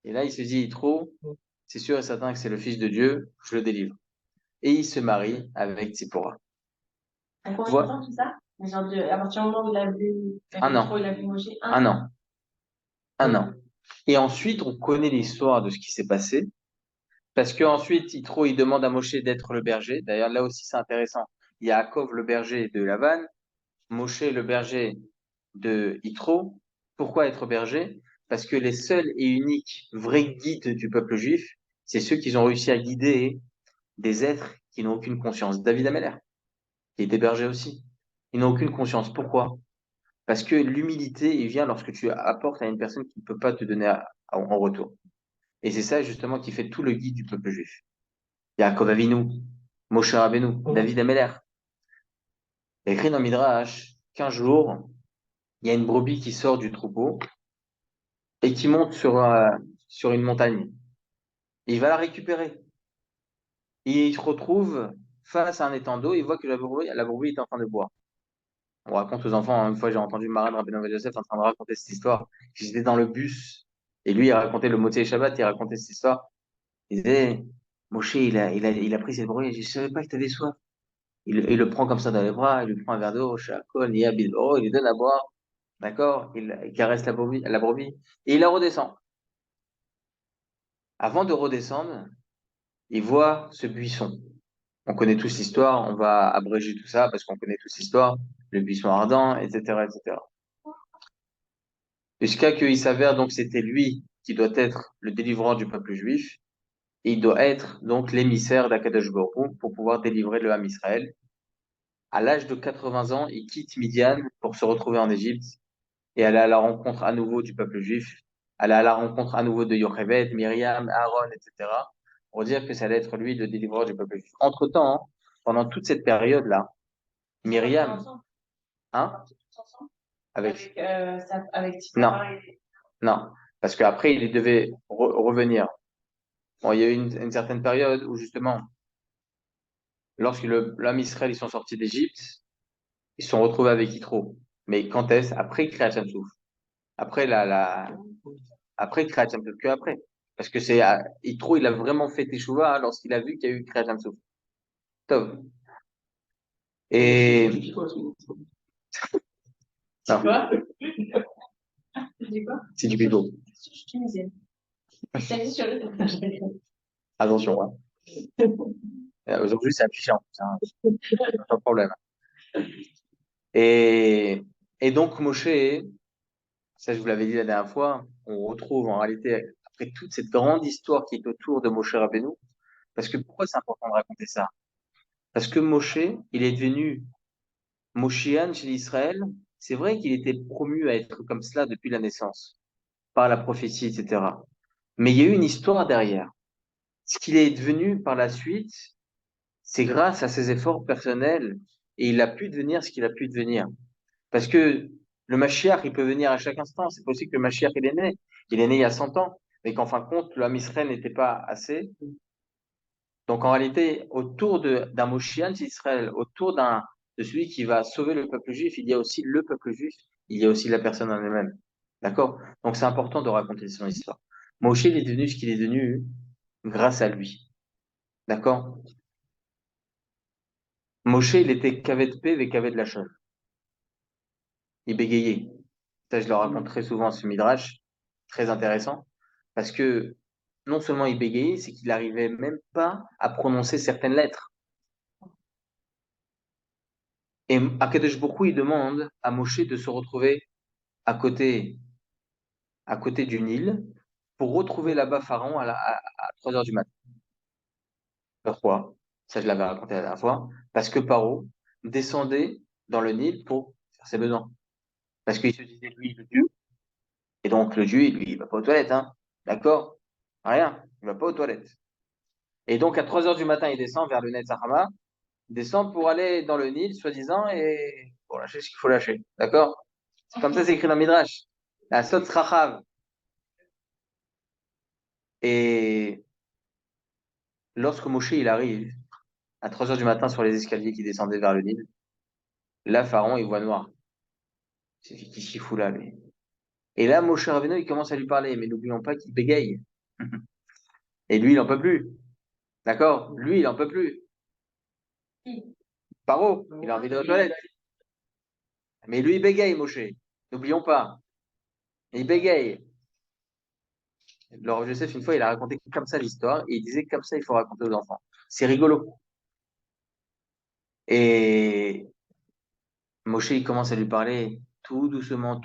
Et là, il se dit, c'est sûr et certain que c'est le fils de Dieu, je le délivre. Et il se marie avec Tzipora. À combien de temps tout ça? Genre à partir du moment où il a vu, 1 an. il a vu Moshe, 1 an. 1 an. Et ensuite, on connaît l'histoire de ce qui s'est passé. Parce qu'ensuite, il demande à Moshe d'être le berger. D'ailleurs, là aussi, c'est intéressant. Il y a Yaakov, le berger de Lavan, Moshe, le berger de Yitro. Pourquoi être berger? Parce que les seuls et uniques vrais guides du peuple juif, c'est ceux qui ont réussi à guider des êtres qui n'ont aucune conscience. David Ameller, qui était berger aussi. Ils n'ont aucune conscience. Pourquoi? Parce que l'humilité, il vient lorsque tu apportes à une personne qui ne peut pas te donner en retour. Et c'est ça, justement, qui fait tout le guide du peuple juif. Yaakov Avinu, Moshe Rabbeinu, David Ameller. Il y a écrit dans Midrash qu'un jour, il y a une brebis qui sort du troupeau et qui monte sur une montagne. Et il va la récupérer. Et il se retrouve face à un étang d'eau, il voit que la brebis est en train de boire. On raconte aux enfants, hein, une fois j'ai entendu Maran Rabbeinu Yosef en train de raconter cette histoire. J'étais dans le bus et lui il racontait le Motzei Shabbat, il racontait cette histoire. Il disait, Moshe, il a pris cette brebis, je ne savais pas que tu avais soif. Il le prend comme ça dans les bras, il lui prend un verre d'eau, Shakol, il lui donne à boire, d'accord? Il caresse la brebis, et il la redescend. Avant de redescendre, il voit ce buisson. On connaît tous l'histoire, on va abréger tout ça parce qu'on connaît tous l'histoire. le buisson ardent, etc., etc. Jusqu'à qu'il s'avère donc c'était lui qui doit être le délivrant du peuple juif, et il doit être donc l'émissaire d'Akadosh Baruch Hu pour pouvoir délivrer le Ham Israël. À l'âge de 80 ans, il quitte Midian pour se retrouver en Égypte et aller à la rencontre à nouveau du peuple juif, aller à la rencontre à nouveau de Yocheved, Myriam, Aaron, etc., pour dire que ça allait être lui le délivreur du peuple juif. Entre-temps, hein, pendant toute cette période-là, Myriam, hein, avec, Avec non, Tzipora non, parce qu'après, il devait revenir. Bon, il y a eu une certaine période où justement, lorsque l'homme Israël, ils sont sortis d'Égypte, ils se sont retrouvés avec Yitro. Mais quand est-ce? Après Kriyat Souf. Après après Kriyat Souf, que après. Parce que Yitro, il a vraiment fait Teshuvah lorsqu'il a vu qu'il y a eu Kriyat Souf. Tov. Et, non, quoi? Tu dis quoi? c'est du pipeau. Je suis tunisienne. T'as dit sur le Attention, hein. Aujourd'hui, c'est affiché en plus, hein. Pas de problème. Et, et donc, Moshe, ça, je vous l'avais dit la dernière fois, on retrouve en réalité, après toute cette grande histoire qui est autour de Moshe Rabbeinu, parce que pourquoi c'est important de raconter ça? Parce que Moshe, il est devenu Moshiach chez l'Israël. C'est vrai qu'il était promu à être comme cela depuis la naissance, par la prophétie, etc. Mais il y a eu une histoire derrière. Ce qu'il est devenu par la suite, c'est grâce à ses efforts personnels et il a pu devenir ce qu'il a pu devenir. Parce que le Mashiach, il peut venir à chaque instant. C'est possible que le Mashiach, il est né. Il est né il y a 100 ans. Mais qu'en fin de compte, le Ham Israël n'était pas assez. Donc, en réalité, autour d'un Moshiach d'Israël, autour de celui qui va sauver le peuple juif, il y a aussi le peuple juif. Il y a aussi la personne en elle-même. D'accord? Donc, c'est important de raconter son histoire. Moshe, il est devenu ce qu'il est devenu grâce à lui. D'accord? Moshe, il était Kaved P et Kaved Lachon. Il bégayait. Ça, je le raconte très souvent, ce midrash, très intéressant, parce que non seulement il bégayait, c'est qu'il n'arrivait même pas à prononcer certaines lettres. Et Akadosh Baruch Hu, il demande à Moshe de se retrouver à côté, à côté du Nil pour retrouver là-bas Pharaon à 3 heures du matin. Pourquoi? Ça, je l'avais raconté la dernière fois. Parce que Paro descendait dans le Nil pour faire ses besoins. Parce qu'il se disait, lui, le Dieu. Et donc, le Dieu, lui, il va pas aux toilettes, hein. D'accord? Rien. Il va pas aux toilettes. Et donc, à 3 heures du matin, il descend vers le Netzahama, il descend pour aller dans le Nil, soi-disant, et pour lâcher ce qu'il faut lâcher. D'accord? C'est comme ça, c'est écrit dans Midrash. La Sot Rachav. Et lorsque Moshe, il arrive, à 3 heures du matin, sur les escaliers qui descendaient vers le Nil, là, Pharaon, il voit noir. C'est qui s'y fout là, lui? Et là, Moshe Rabbeinu, il commence à lui parler, mais n'oublions pas qu'il bégaye. Et lui, il en peut plus. D'accord? Lui, il en peut plus. Paro, il a envie de la toilette. Mais lui, il bégaye, Moshe. N'oublions pas. Il bégaye. Alors, Joseph, une fois, il a raconté comme ça l'histoire, et il disait que comme ça, il faut raconter aux enfants. C'est rigolo. Et Moshe, il commence à lui parler tout doucement,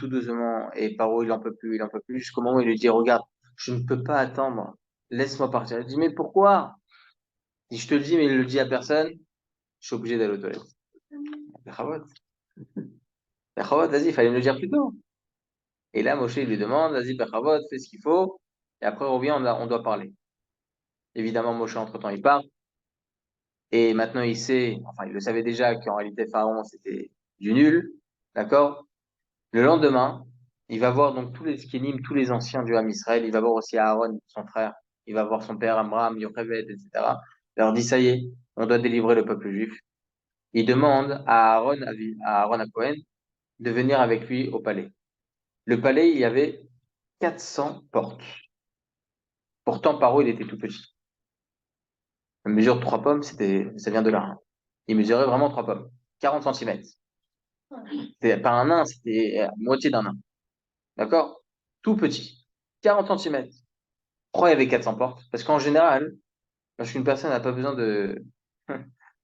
et Paro, il en peut plus, jusqu'au moment où il lui dit, regarde, je ne peux pas attendre, laisse-moi partir. Il dit, mais pourquoi? Il dit, je te le dis, mais il ne le dit à personne, je suis obligé d'aller aux toilettes. Bechavot, vas-y, il fallait me le dire plus tôt. Et là, Moshe, il lui demande, vas-y, Bechavot, fais ce qu'il faut, et après, on revient, on doit parler. Évidemment, Moshe, entre-temps, il part. Et maintenant, il sait, enfin, il le savait déjà qu'en réalité, Pharaon, c'était du nul. D'accord? Le lendemain, il va voir donc tous les Skénim, tous les anciens du Ham Israël. Il va voir aussi Aaron, son frère. Il va voir son père, Amram, Yocheved, etc. Il leur dit, ça y est, on doit délivrer le peuple juif. Il demande à Aaron à Cohen de venir avec lui au palais. Le palais, il y avait 400 portes. Pourtant, Paro, il était tout petit. La mesure de 3 pommes, ça vient de là, hein. Il mesurait vraiment 3 pommes. 40 centimètres. C'était pas un nain, c'était la moitié d'un nain. D'accord? Tout petit. 40 centimètres. Pourquoi il y avait 400 portes? Parce qu'en général, lorsqu'une personne n'a pas besoin de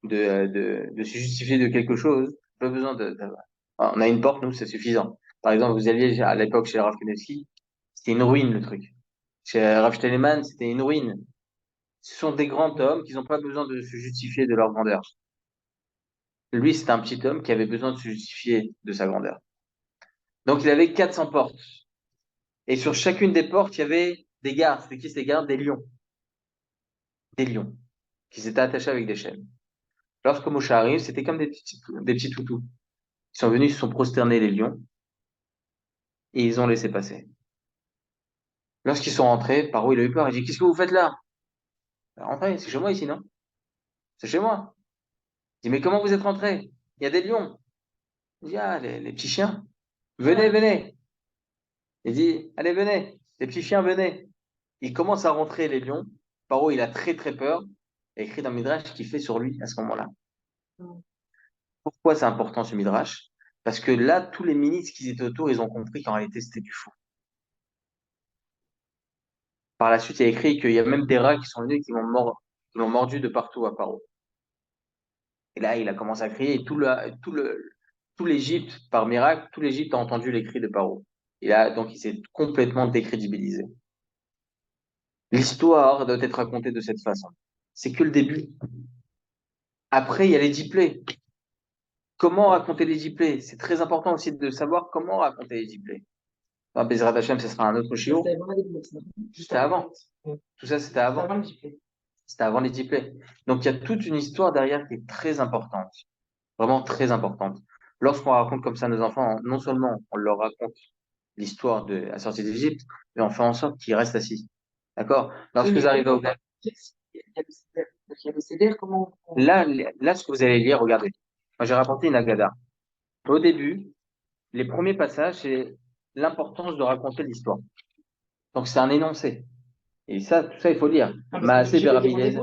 se justifier de quelque chose, pas besoin On a une porte, nous, c'est suffisant. Par exemple, vous alliez à l'époque chez Rav Kanevsky, c'était une ruine le truc. Chez Rav Steinemann, c'était une ruine. Ce sont des grands hommes qui n'ont pas besoin de se justifier de leur grandeur. Lui, c'était un petit homme qui avait besoin de se justifier de sa grandeur. Donc, il avait 400 portes. Et sur chacune des portes, il y avait des gardes. C'était qui ces gardes? Des lions. Des lions. Qui s'étaient attachés avec des chaînes. Lorsque Moshe arrive, c'était comme des petits toutous. Ils sont venus, ils se sont prosternés les lions, et ils ont laissé passer. Lorsqu'ils sont rentrés, Paro, il a eu peur. Il dit, qu'est-ce que vous faites là? Rentrez, c'est chez moi ici, non? C'est chez moi. Il dit, mais comment vous êtes rentrés? Il y a des lions. Il dit, ah, les petits chiens. Venez, venez. Il dit, allez, venez. Les petits chiens, venez. Il commence à rentrer les lions. Paro, il a très, très peur. Il a écrit dans le Midrash qu'il fait sur lui à ce moment-là. Pourquoi c'est important ce Midrash? Parce que là, tous les ministres qui étaient autour, ils ont compris qu'en réalité, c'était du fou. Par la suite, il y a écrit qu'il y a même des rats qui sont venus et qui l'ont mordu de partout à Paro. Et là, il a commencé à crier et tout l'Égypte, par miracle, tout l'Égypte a entendu les cris de Paro. Et là, donc, il s'est complètement décrédibilisé. L'histoire doit être racontée de cette façon. C'est que le début. Après, il y a les diplés. Comment raconter les diplés? C'est très important aussi de savoir comment raconter les diplés. Bezrat Hashem, ce sera un autre chiot. C'était avant. Tout ça, c'était avant. C'était avant les diplés. Donc, il y a toute une histoire derrière qui est très importante. Vraiment très importante. Lorsqu'on raconte comme ça à nos enfants, non seulement on leur raconte l'histoire de la sortie d'Égypte, mais on fait en sorte qu'ils restent assis. D'accord? Lorsque vous arrivez au là, là, ce que vous allez lire, regardez. Moi, j'ai rapporté une Agada. Au début, les premiers passages, c'est l'importance de raconter l'histoire. Donc, c'est un énoncé. Et ça, tout ça, il faut lire. Maaseh Berabbi Eliezer.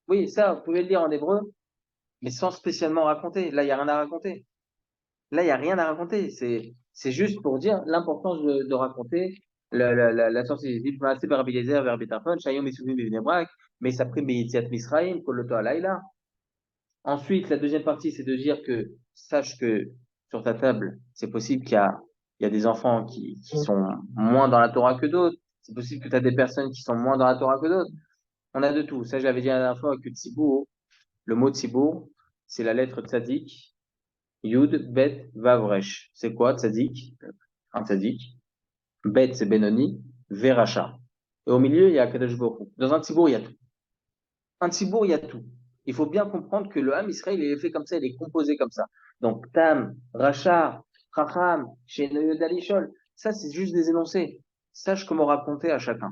Oui, ça, vous pouvez le lire en hébreu, mais sans spécialement raconter. Là, il n'y a rien à raconter. Là, il n'y a rien à raconter. C'est juste pour dire l'importance de raconter la sortie d'Égypte. Maaseh Berabbi Eliezer vers Betafon, Shayom Isuvim Bivnei Brak, mais ça pris Beyitziat Misraïm, Koloto Alayla. Ensuite, la deuxième partie, c'est de dire que sache que sur ta table, c'est possible il y a des enfants qui sont moins dans la Torah que d'autres. C'est possible que tu as des personnes qui sont moins dans la Torah que d'autres. On a de tout. Ça, j'avais dit la dernière fois que Tzibour, le mot Tzibour, c'est la lettre Tzadik, Yud, Bet, Vavresh. C'est quoi Tzadik? Un Tzadik. Bet, c'est Benoni, Veracha. Et au milieu, il y a Kadosh Baruch Hu. Dans un Tzibour, il y a tout. Un Tzibour, il y a tout. Il faut bien comprendre que le Ham Israël, il est fait comme ça, il est composé comme ça. Donc, Tam, Racha, Chacham, Shenoyod Alishol, ça, c'est juste des énoncés. Sache comment raconter à chacun.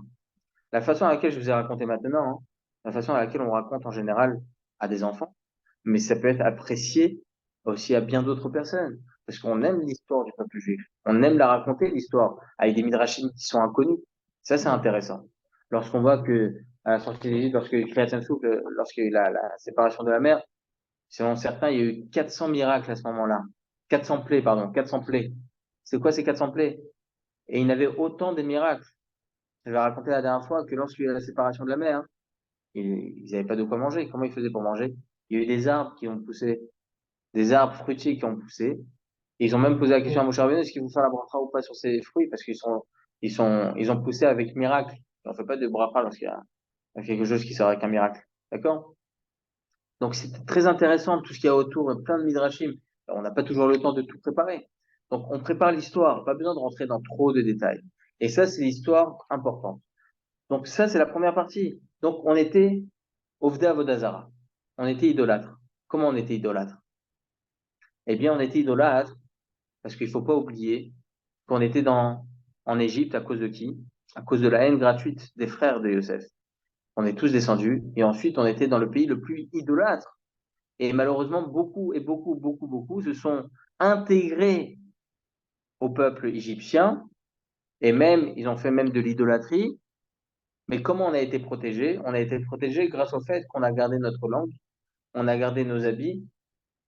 La façon à laquelle je vous ai raconté maintenant, hein, la façon à laquelle on raconte en général à des enfants, mais ça peut être apprécié aussi à bien d'autres personnes. Parce qu'on aime l'histoire du peuple juif. On aime la raconter, l'histoire, avec des midrashim qui sont inconnus. Ça, c'est intéressant. Lorsqu'on voit que, à la sortie d'Égypte, lorsque Kriyat Souk, lorsqu'il y a eu la séparation de la mer, selon certains, il y a eu 400 miracles à ce moment-là. 400 plaies, pardon, 400 plaies. C'est quoi ces 400 plaies? Et il y avait autant de miracles. Je vais raconter la dernière fois que lorsqu'il y a eu la séparation de la mer, hein, ils n'avaient pas de quoi manger. Comment ils faisaient pour manger? Il y a eu des arbres qui ont poussé, des arbres fruitiers qui ont poussé. Et ils ont même posé la question à Moshe Rabbeinu, est-ce qu'il faut faire la bracha ou pas sur ces fruits? Parce ils ont poussé avec miracle. On ne fait pas de bracha il y a quelque chose qui sort avec un miracle. D'accord? Donc, c'est très intéressant, tout ce qu'il y a autour, plein de midrashim. On n'a pas toujours le temps de tout préparer. Donc, on prépare l'histoire. Pas besoin de rentrer dans trop de détails. Et ça, c'est l'histoire importante. Donc, ça, c'est la première partie. Donc, on était Ovda Vodazara. On était idolâtre. Comment on était idolâtre? Eh bien, on était idolâtre parce qu'il ne faut pas oublier qu'on était en Égypte à cause de qui? À cause de la haine gratuite des frères de Yosef. On est tous descendus et ensuite on était dans le pays le plus idolâtre. Et malheureusement, beaucoup et beaucoup, beaucoup, beaucoup se sont intégrés au peuple égyptien et même, ils ont fait même de l'idolâtrie. Mais comment on a été protégé? On a été protégé grâce au fait qu'on a gardé notre langue, on a gardé nos habits,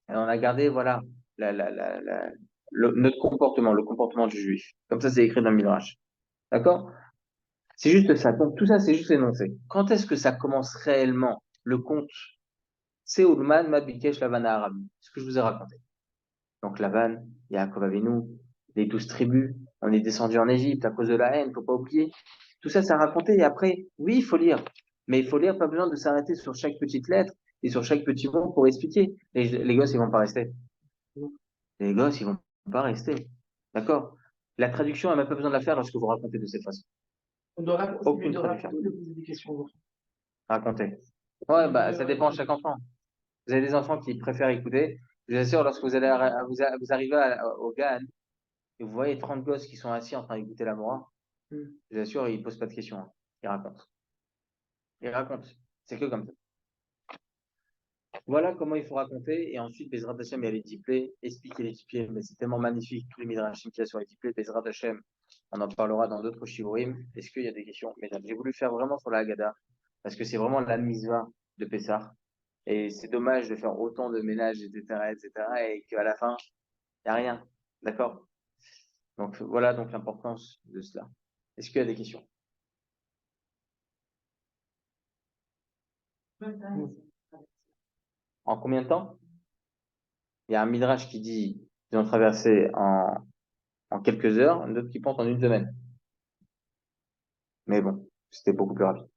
et on a gardé, voilà, notre comportement, le comportement du juif. Comme ça, c'est écrit dans le Midrash. D'accord? C'est juste ça. Donc, tout ça, c'est juste énoncé. Quand est-ce que ça commence réellement, le conte? C'est Ulman Mabikesh Lavana Arabi. Ce que je vous ai raconté. Donc Laban, Yaakov Avinu, les 12 tribus, on est descendu en Égypte à cause de la haine, faut pas oublier. Tout ça, ça raconté. Et après, oui, il faut lire. Mais il faut lire, pas besoin de s'arrêter sur chaque petite lettre et sur chaque petit mot pour expliquer. Les gosses, ils vont pas rester. Les gosses, ils vont pas rester. D'accord? La traduction, elle n'a même pas besoin de la faire lorsque vous racontez de cette façon. On doit raconter, Aucune de traduction. raconter, de poser des questions. Racontez. Ouais, bah, ça dépend de chaque enfant. Vous avez des enfants qui préfèrent écouter. Je vous assure, lorsque vous allez vous arrivez au GAN et vous voyez 30 gosses qui sont assis en train d'écouter la Morah, je vous assure, ils posent pas de questions, hein. Ils racontent. Ils racontent. C'est que comme ça. Voilà comment il faut raconter. Et ensuite, Bezrat Hashem, il y a les diplés. Expliquer les diplés. Mais c'est tellement magnifique, tous les midrashim qu'il y a sur les diplés. Bezrat Hashem, on en parlera dans d'autres shiurim. Est-ce qu'il y a des questions? Mesdames, j'ai voulu faire vraiment sur la Haggadah parce que c'est vraiment la mitzvah de Pessah. Et c'est dommage de faire autant de ménages, etc., etc., et qu'à la fin, il n'y a rien. D'accord? Donc, voilà donc l'importance de cela. Est-ce qu'il y a des questions? En combien de temps? Il y a un midrash qui dit qu'ils ont traversé en quelques heures, un autre qui pense en une semaine. Mais bon, c'était beaucoup plus rapide,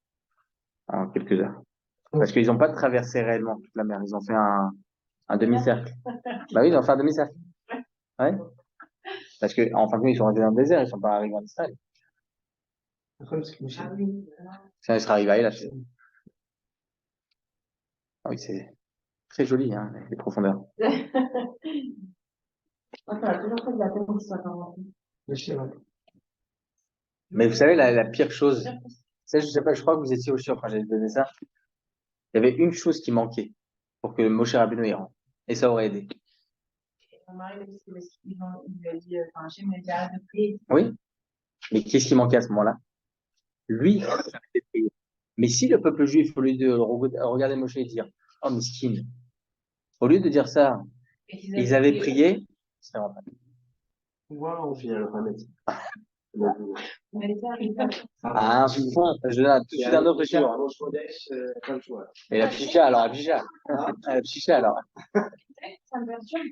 en quelques heures. Parce qu'ils n'ont pas traversé réellement toute la mer, ils ont fait un demi-cercle. Bah oui, ils ont fait un demi-cercle. Ouais. Parce que, en fin de compte, ils sont restés dans le désert, ils ne sont pas arrivés en Israël. Sinon, ils seraient arrivés à Eilat. Ah oui, c'est très joli, hein, les profondeurs. Mais vous savez, la pire chose, ça, je sais pas, je crois que vous étiez au Shiur quand j'ai donné ça. Il y avait une chose qui manquait pour que Moshe Rabbeinu y rentre. Et ça aurait aidé. Oui, mais qu'est-ce qui manquait à ce moment-là? Lui, il avait prié. Mais si le peuple juif, au lieu de regarder Moshe et dire, oh, miskin, au lieu de dire ça, ils avaient prié, c'est vrai. Waouh, je viens le remettre. Ah, fond, je donne tout de suite un autre jour. Et la pchicha, alors, la pchicha. La pchicha, alors. Ça me perturbe.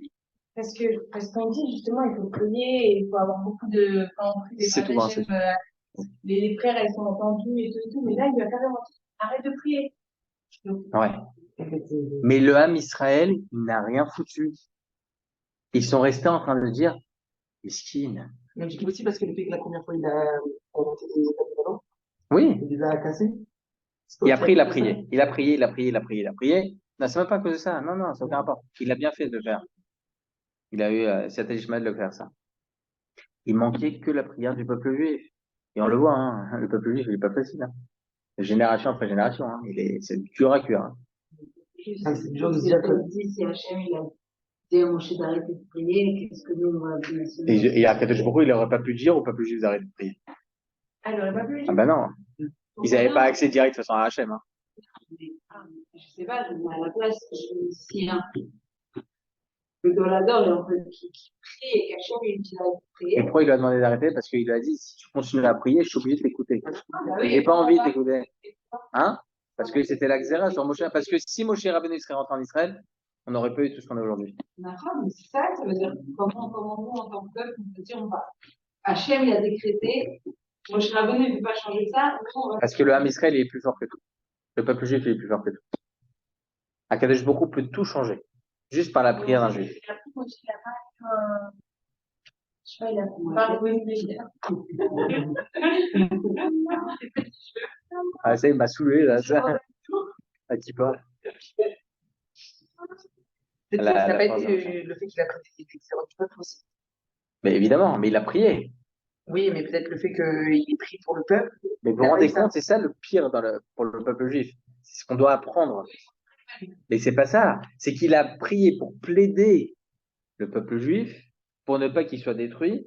Parce qu'on dit justement, il faut prier, et il faut avoir beaucoup de. Quand on prie des C'est tout, hein, c'est tout. les prières, elles sont entendues et tout, mais là, il lui a carrément dit, arrête de prier. Ouais. Mais le Ham Israël, il n'a rien foutu. Ils sont restés en train de dire, miskin. Mais du coup aussi parce que le fait que la première fois, il a inventé des étapes avant, Oui. il les a cassés. Et après, il a prié. Il a prié, il a prié, il a prié, il a prié. Non, c'est même pas à cause de ça. Non, non, c'est aucun rapport. Il a bien fait de le faire. Il a eu cet ajustement de le faire, ça. Il manquait que la prière du peuple juif. Et on le voit, hein, le peuple juif, il est pas facile, hein. Génération après génération, hein. C'est dur à cuire, hein. C'est dur de se dire que. Si Hachem, il a dit à Moshe d'arrêter de prier, qu'est-ce que nous, on va dire? Et à Kadosh Baruch Hu, il n'aurait pas pu dire au peuple juif d'arrêter de prier. Ah, il n'aurait pas pu le Ah dire? ben non. Ils n'avaient pas accès direct de toute façon à Hachem, hein. Je sais pas, je me mets à la place, si le dolador est en fait qui prie et qu'Hachem lui dit d'arrêter de Et prier. pourquoi il lui a demandé d'arrêter? Parce qu'il lui a dit, si tu continues à prier, je suis obligé de t'écouter. Ah, bah oui, J'ai pas envie de t'écouter. Hein? Parce que c'était la xéra sur Moshe. Parce que si Moshe Rabbeinu serait rentré en Israël, on n'aurait pas eu tout ce qu'on a aujourd'hui. D'accord, mais c'est ça, ça veut dire comment nous, en tant que peuple, on peut dire, on va. Hachem, il a décrété, Moshe Rabbeinu ne peut pas changer ça, nous, on va. Parce que le Ham Israël, il est plus fort que tout. Le peuple juif, il est plus fort que tout. Akadosh Baruch Hu peut tout changer. Juste par la prière d'un juif. Je sais pas, il a pas revenu les Ah, ça, il m'a saoulé, là, ça. Un petit peu. Peut-être que ça n'a pas été le fait qu'il a pris des excellents du peuple aussi. Mais évidemment, mais il a prié. Oui, mais peut-être le fait qu'il ait pris pour le peuple. Mais vous vous rendez compte, c'est ça le pire pour le peuple juif. C'est ce qu'on doit apprendre. Mais c'est pas ça. C'est qu'il a prié pour plaider le peuple juif pour ne pas qu'il soit détruit.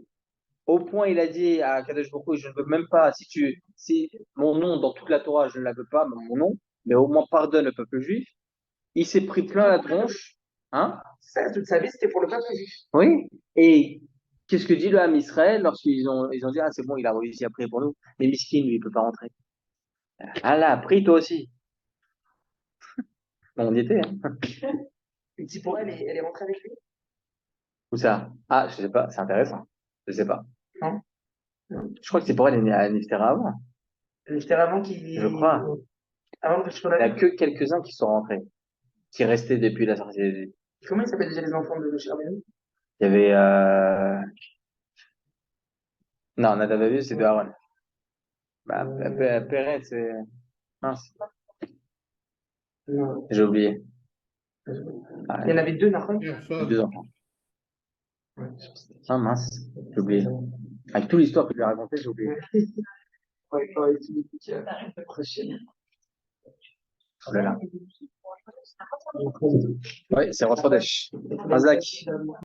Au point, il a dit à Kadosh Baruch Hu, je ne veux même pas, si mon nom dans toute la Torah, je ne la veux pas, mon nom, mais au moins pardonne le peuple juif. Il s'est pris plein la tronche. Hein? Ça, toute sa vie, c'était pour le peuple juif. Oui. Et qu'est-ce que dit le Ham Israël lorsqu'ils ont dit, ah, c'est bon, il a réussi à prier pour nous. Mais Miskin, lui, il peut pas rentrer. Ah là, prie toi aussi. Bon, on y était, hein. Et si pour elle, elle est rentrée avec lui. Où ça? Ah, je sais pas, c'est intéressant. Je sais pas. Non. Je crois que c'est pour elle, Neftera avant. C'était avant qu'il. Je crois. Avant que je sois Il n'y a là. que quelques-uns qui sont rentrés, qui restaient depuis la sortie d'Égypte. Comment ils s'appellent déjà les enfants de Charles? Il y avait. Non, Nadav et Abihu, c'est de Aaron. Bah, Pérez, c'est. Mince, Non. j'ai oublié. Il y en avait deux, Nahon. Deux enfants. Ah mince, j'ai oublié. Avec toute l'histoire que je lui ai racontée, j'ai oublié. Ouais, pareil, tous les trucs prochains. Oh là là. Oui, c'est Rosh Chodesh. Mazak.